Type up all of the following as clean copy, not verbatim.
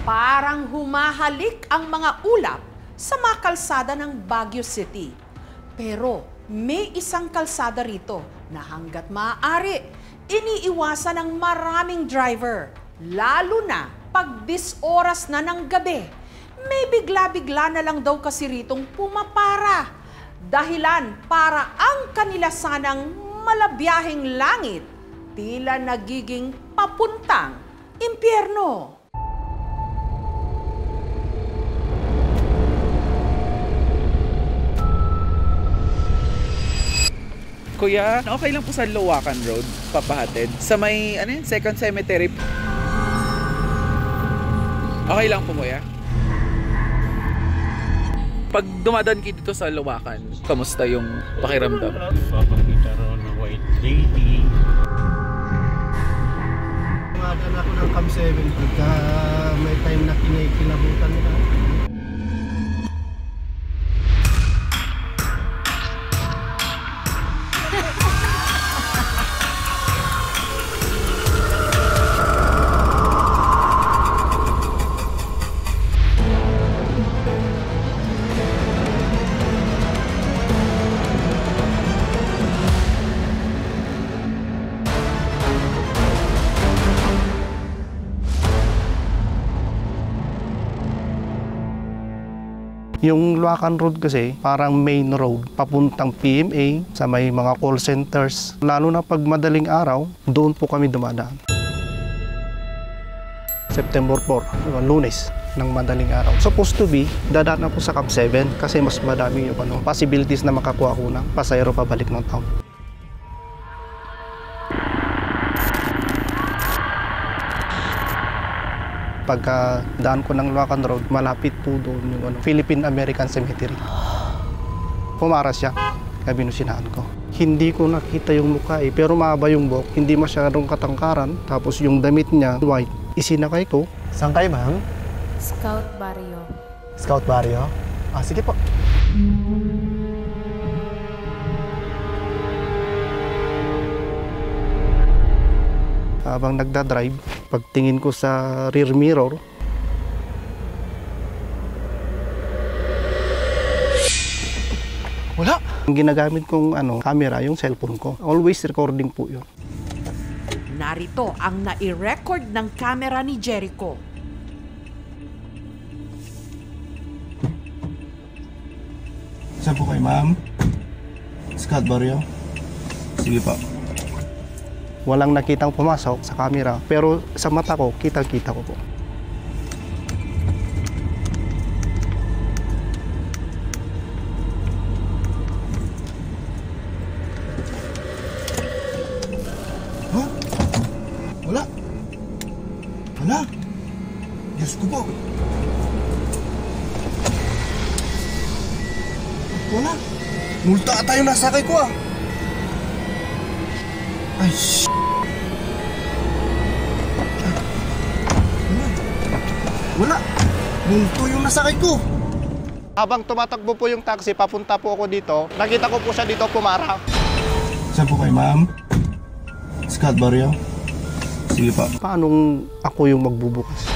Parang humahalik ang mga ulap sa mga kalsada ng Baguio City. Pero may isang kalsada rito na hanggat maaari, iniiwasan ng maraming driver, lalo na pag 10 oras na ng gabi. May bigla-bigla na lang daw kasi ritong pumapara. Dahilan para ang kanila sanang malabiyahing langit tila nagiging papuntang impyerno. Kuya, okay lang po sa Luwakan Road, papahatid. Sa may, second cemetery. Okay lang po, kuya. Pag dumadaan kayo dito sa Luwakan, kamusta yung pakiramdam? Papakita raw ng white lady. Tumagan ako ng Cam 7 pagka may time na kinabutan nila. Yung Luwakan Road kasi parang main road papuntang PMA sa may mga call centers. Lalo na pag madaling araw, doon po kami dumadaan. September 4, Lunes ng madaling araw. Supposed to be, dadaan ako sa Cam 7 kasi mas madami yung possibilities na makakuha ko ng pasayro pabalik ng town. Pagka daan ko ng Luwakan Road, malapit po doon yung Philippine-American Cemetery. Pumara siya, kaya binusinahan ko. Hindi ko nakita yung mukha pero mahaba yung buhok, hindi masyadong katangkaran, tapos yung damit niya, white. Isinakay ko. Saan kayo, ma'am? Scout Barrio. Scout Barrio? Ah, sige po. Habang nagdadrive, pagtingin ko sa rear mirror, wala. Ang ginagamit kong camera, yung cellphone ko. Always recording po yun. Narito ang nai-record ng camera ni Jericho. Saan po kayo, ma'am? Scout Barrio? Sige pa. Walang nakitang pumasok sa camera, pero sa mata ko, kita-kita ko po. Huh? Wala. Wala. Diyos ko po. Wala. Multa tayo nasakay ko ah. Ay, wala. Multo yung nasakay ko. Habang tumatakbo po yung taxi, papunta po ako dito. Nakita ko po siya dito pumara. Saan po kayo, ma'am? Scout Barrio? Sige pa. Paano ako yung magbubukas?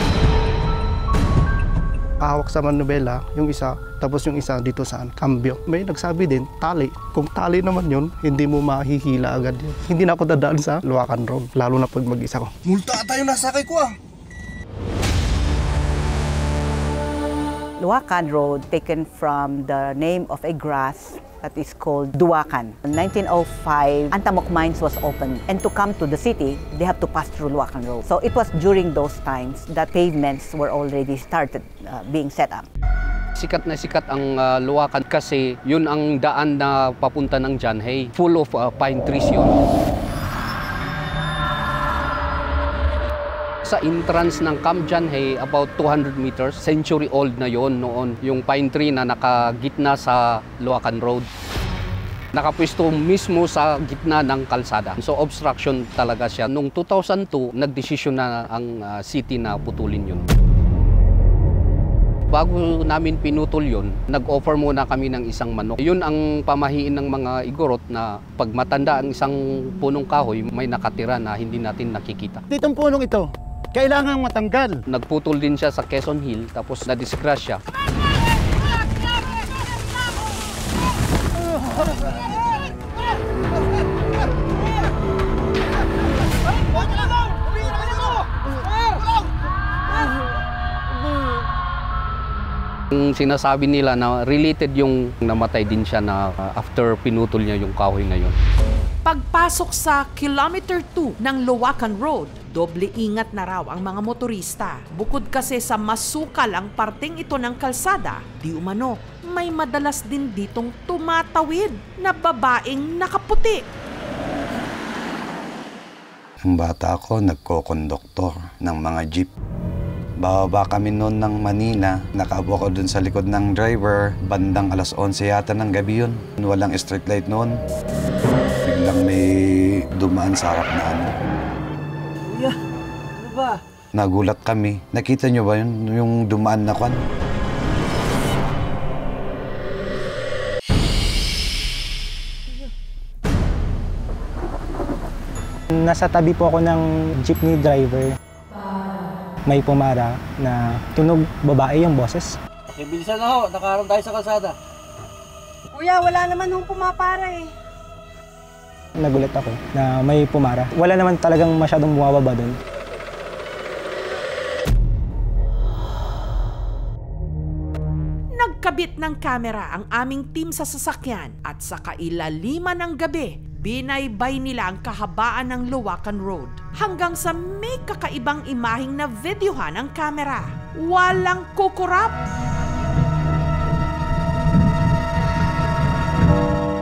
Hawak sa manubela, yung isa, tapos yung isa dito saan? Cambio. May nagsabi din, tali. Kung tali naman yun, hindi mo mahihila agad yun. Hindi na ako dadaan sa Luwakan Road, lalo na pag mag-isa ko. Multa tayo nasakay ko ah! Luwakan Road, taken from the name of a grass that is called Duwakan. In 1905, Antamok Mines was opened, and to come to the city, they have to pass through Luwakan Road. So it was during those times that pavements were already started being set up. Sikat na sikat ang Luwakan kasi yun ang daan na papunta ng Janhay. Full of pine trees yun. Sa entrance ng Camp Janhay, about 200 meters, century old na yon noon, yung pine tree na nakagitna sa Luwakan Road. Nakapwesto mismo sa gitna ng kalsada. So obstruction talaga siya. Noong 2002, nagdesisyon na ang city na putulin yun. Bago namin pinutol yun, nag-offer muna kami ng isang manok. Yun ang pamahiin ng mga Igorot na pag matanda ang isang punong kahoy, may nakatira na hindi natin nakikita. Ditong punong ito, Kailangang matanggal. Nagputol din siya sa Quezon Hill, tapos na-disgrasya. Yung sinasabi nila na related yung namatay din siya na after pinutol niya yung kahoy na yun. Pagpasok sa Kilometer 2 ng Luwakan Road, doble ingat na raw ang mga motorista. Bukod kasi sa masukal ang parteng ito ng kalsada, di umano, may madalas din ditong tumatawid na babaeng nakaputi. Ang bata ko, nagko-konduktor ng mga jeep. Bababa kami noon ng Manila. Nakaupo ko dun sa likod ng driver. Bandang alas 11 yata ng gabi yun. Walang street light noon. Biglang may dumaan sa harap na ano. Kuya, ano ba? Nagulat kami. Nakita nyo ba yun? Yung dumaan na kwan? Nasa tabi po ako ng jeepney driver. May pumara na tunog babae yung boses. Bilisan na ho, nakaharap tayo sa kalsada. Kuya, wala naman hong pumapara eh. Nagulat ako na may pumara. Wala naman talagang masyadong bumababa doon. Nagkabit ng kamera ang aming team sa sasakyan at sa kailaliman ng gabi, binaybay nila ang kahabaan ng Luwakan Road hanggang sa may kakaibang imaheng na videohan ang kamera. Walang kukurap.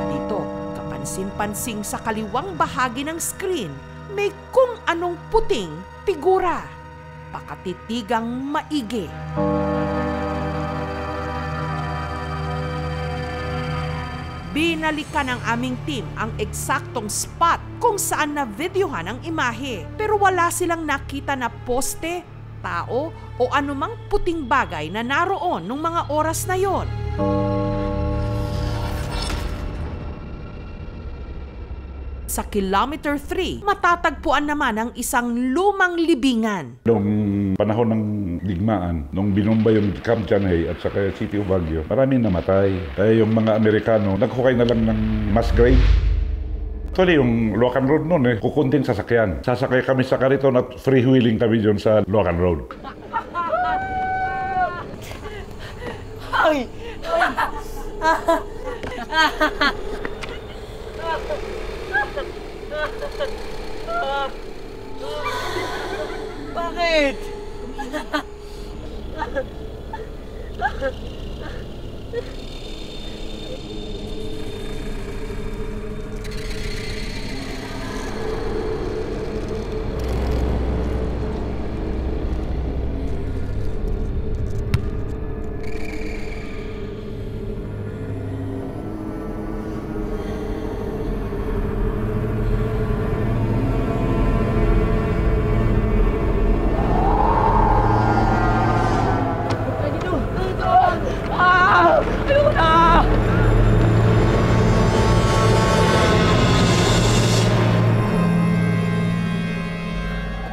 Dito, kapansin-pansing sa kaliwang bahagi ng screen, may kung anong puting figura. Pakatitigang maigi. Binalikan ng aming team ang eksaktong spot kung saan na-videohan ang imahe. Pero wala silang nakita na poste, tao o anumang puting bagay na naroon nung mga oras na yon. Sa Kilometer 3, matatagpuan naman ang isang lumang libingan. Noong panahon ng digmaan, nung binumba yung Camp Janhay at saka City of Baguio, maraming namatay. Kaya yung mga Amerikano, naghukay na lang ng mass grave. Actually, yung Luwakan Road noon, kukunting sasakyan. Sasakay kami sa kariton at freewheeling kami dyan sa Luwakan Road. Ay! Bakit?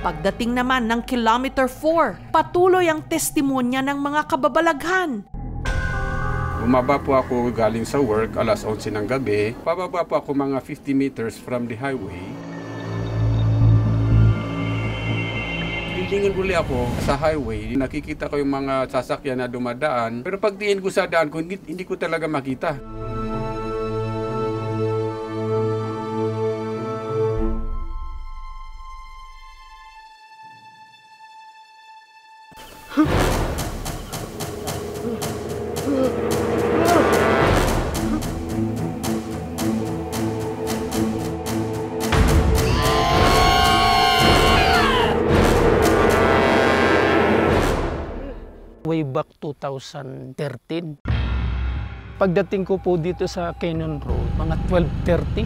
Pagdating naman ng Kilometer 4, patuloy ang testimonya ng mga kababalaghan. Bumaba po ako galing sa work, alas 11 ng gabi. Pababa po ako mga 50 meters from the highway. Titingin uli ako sa highway, nakikita ko yung mga sasakyan na dumadaan. Pero pagtingin ko sa daan ko, hindi ko talaga makita. Way back 2013. Pagdating ko po dito sa Canyon Road, mga 12:30.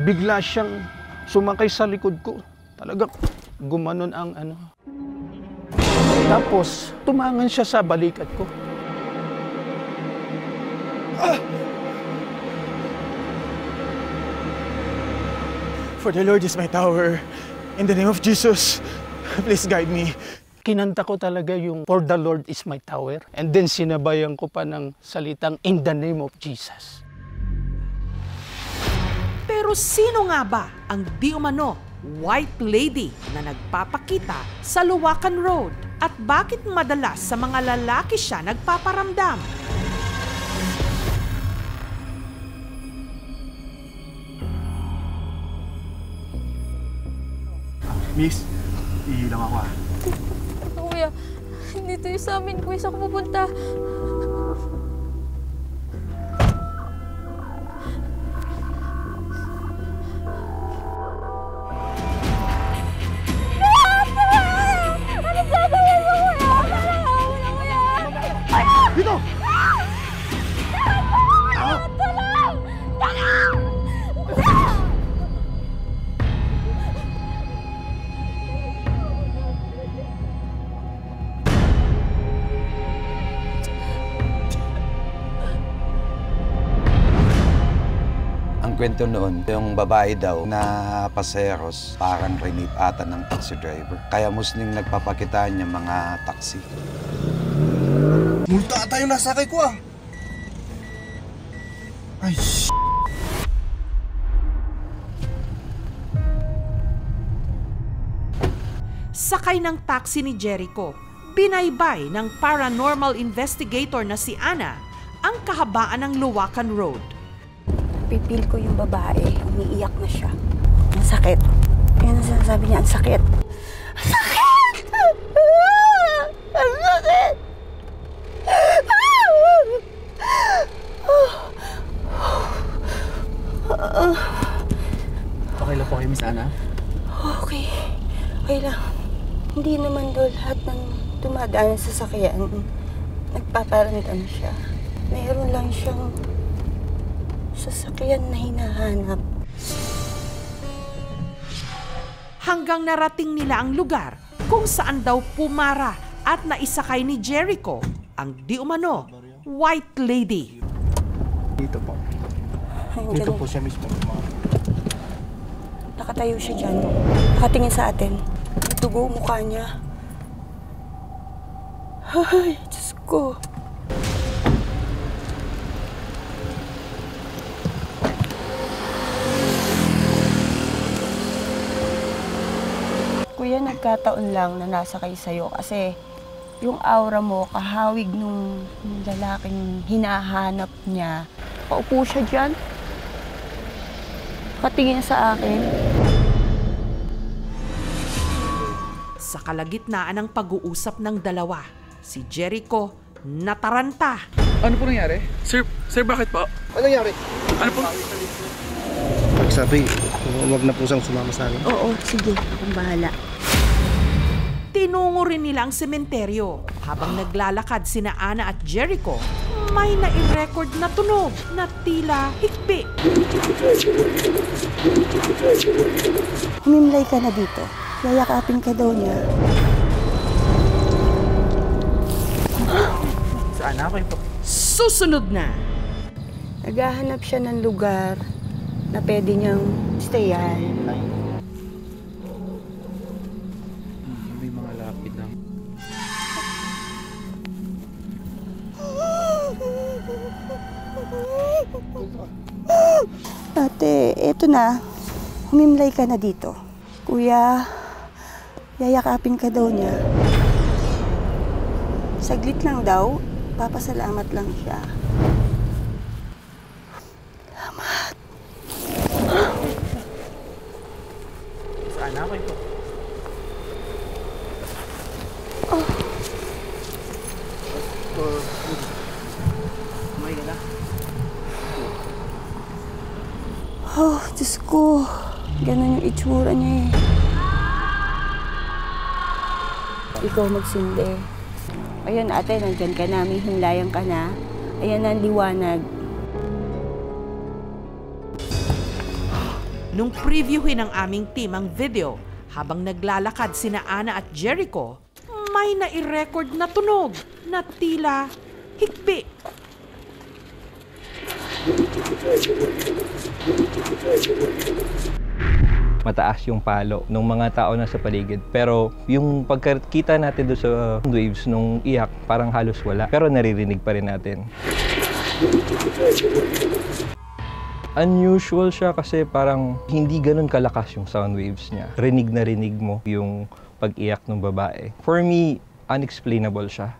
Bigla siyang sumakay sa likod ko. Talagang gumanon ang ano. Tapos tumangan siya sa balikat ko. For the Lord is my tower. In the name of Jesus, please guide me. Kinanta ko talaga yung For the Lord is my tower. And then sinabayan ko pa ng salitang In the name of Jesus. Pero sino nga ba ang di umano white lady na nagpapakita sa Luwakan Road? At bakit madalas sa mga lalaki siya nagpaparamdam? Miss, iilang ako ah. Kuya, dito yung sa amin. Kuya, saan ko pupunta? Dito! Ang kwento noon, yung babae daw na paseros, parang rinip ata ng taxi driver. Kaya musling nagpapakitaan niya mga taxi. Multa ata yung nasakay ko ah. Ay, Sakay ng taxi ni Jericho, binaybay ng paranormal investigator na si Ana ang kahabaan ng Luwakan Road. Pipil ko yung babae, umiiyak na siya. Ang sakit. Yan ang sinasabi niya, ang sakit. Ang sakit! Ang sakit! Okay lang po kayo, Miss Ana? Okay. Okay lang. Hindi naman daw lahat ng dumadaan sa sasakyan nagpaparamdam siya. Mayroon lang siyang sasakyan na hinahanap. Hanggang narating nila ang lugar kung saan daw pumara at naisakay ni Jericho ang di umano white lady. Dito po. Ayun, Dito ganun. po siya mismo. Nakatayo siya dyan. Nakatingin sa atin. Dugo mukha niya. Ay, Diyos ko. Kuya, nagkataon lang na nasakay sa'yo kasi yung aura mo kahawig nung lalaking hinahanap niya. Paupo siya dyan. Katingin sa akin. Sa kalagitnaan ng pag-uusap ng dalawa, si Jericho nataranta. Ano po nangyari? Sir, bakit po? Ano nangyari? Ano po? Sabi, huwag na po siyang sumama sa akin. Oo, sige. Akong bahala. Tinungo rin nila ang sementeryo. Habang naglalakad sina Ana at Jericho, may nai-record na tunog na tila hikbi. Humimlay ka na dito. Yayakapin ka daw niya. Saan na? Okay po. Susunod na. Naghahanap siya ng lugar na pwede niyang stayan. May mga lapid lang. Ate, eto na. Humimlay ka na dito. Kuya, yayakapin ka daw niya. Saglit lang daw. Papasalamat lang siya. Salamat. Saan na? Okay po. May ka na? Oh, Diyos ko. Ganun yung itsura niya eh. Ikaw magsindi. Ayun ate, nandyan ka na. May himlayan ka na. Ayan ang liwanag. Nung previewin ng aming team ang video, habang naglalakad sina Ana at Jericho, may nai-record na tunog na tila hikbi. mataas yung palo ng mga tao na sa paligid. Pero yung pagkakita natin doon sa waves nung iyak, parang halos wala. Pero naririnig pa rin natin. Unusual siya kasi parang hindi ganun kalakas yung sound waves niya. Rinig na rinig mo yung pag-iyak ng babae. For me, unexplainable siya.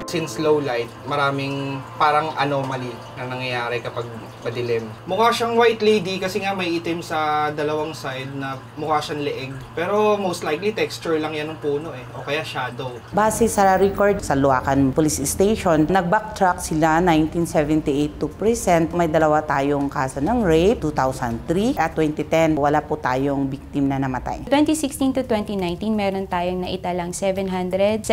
Since low light, maraming parang anomaly na nangyayari kapag madilim. Mukha siyang white lady kasi nga may itim sa dalawang side na mukha siyang leeg. Pero most likely texture lang yan ng puno o kaya shadow. Base sa record sa Luacan Police Station, nag-backtrack sila 1978 to present. May dalawa tayong kaso ng rape, 2003 at 2010. Wala po tayong victim na namatay. 2016 to 2019, meron tayong naitalang 779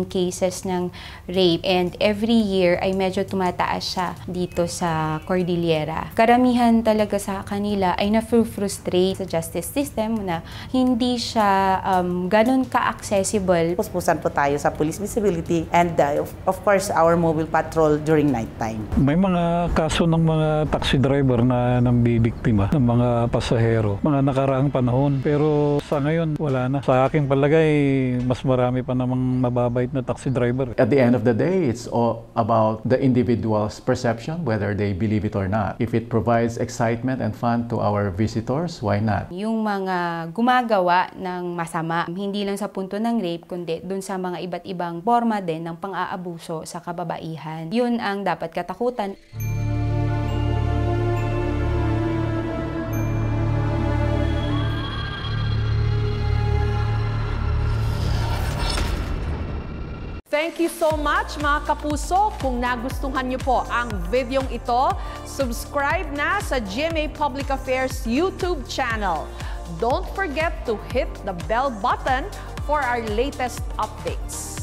cases ng rape, and every year ay medyo tumataas siya dito sa Cordillera. Karamihan talaga sa kanila ay na-frustrate sa justice system na hindi siya ganun ka-accessible. Puspusan po tayo sa police visibility and of course our mobile patrol during night time. May mga kaso ng mga taxi driver na nambibiktima ng mga pasahero, mga nakaraang panahon. Pero sa ngayon, wala na. Sa aking palagay, mas marami pa namang mababait na taxi driver. At the end of the day, it's all about the individual's perception, whether they believe it or not. If it provides excitement and fun to our visitors, why not? Yung mga gumagawa ng masama, hindi lang sa punto ng rape, kundi dun sa mga iba't ibang forma din ng pang-aabuso sa kababaihan. Yun ang dapat katakutan. Thank you so much mga kapuso. Kung nagustuhan niyo po ang videong ito, subscribe na sa GMA Public Affairs YouTube channel. Don't forget to hit the bell button for our latest updates.